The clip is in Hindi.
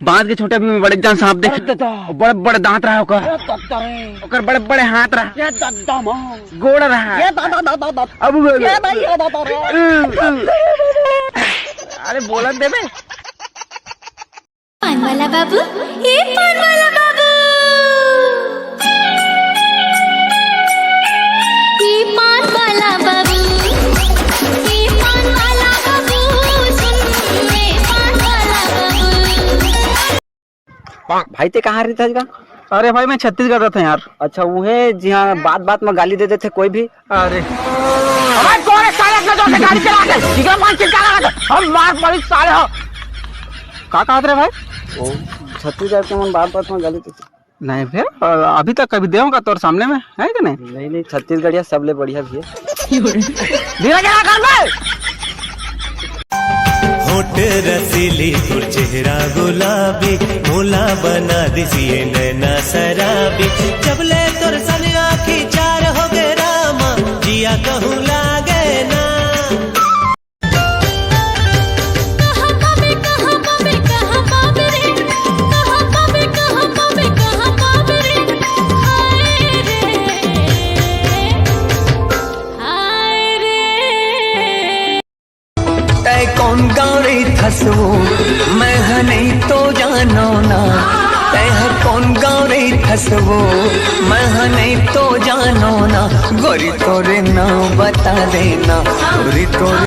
बांध के छोटे भी बड़े जान सांप देख, बड़े बड़े दांत रहा ओकर बड़े बड़े हाथ रहा, गोड़ रहा। अब अरे बोला देवे पान वाला बाबू, ये पान वाला बाबू, ये पान वाला बाबू, ये पान वाला बाबू, सुन ले पान वाला बाबू। भाई ते कहाँ रहता है? अरे भाई मैं छत्तीसगढ़ रहता हूँ यार। अच्छा वो है जी हाँ, बात बात में गाली दे देते कोई भी। अरे गाड़ी चला हम मार पड़ी साले हो। का कहा रे भाई? ओ छत्तीसगढ़ के मन बात बात में गाली देते नहीं फिर अभी तक कभी देऊंगा तोर सामने में है कि नहीं? नहीं नहीं, छत्तीसगढ़िया सबले बढ़िया भी है। धीरे क्या कर भाई? होठ रसीली तुर चेहरा गुलाबी, मोला बना दिसिए नैना शराबी। जब ले तुर सन आँखी चार हो गए रामा, जिया कहूँ लागे ना। कौन गावे थसवो मैं नहीं तो जानो ना, तय कौन गावे थसवो मैं नहीं तो जानो ना। गोरी तोरे ना बता देना, गोरी तोरे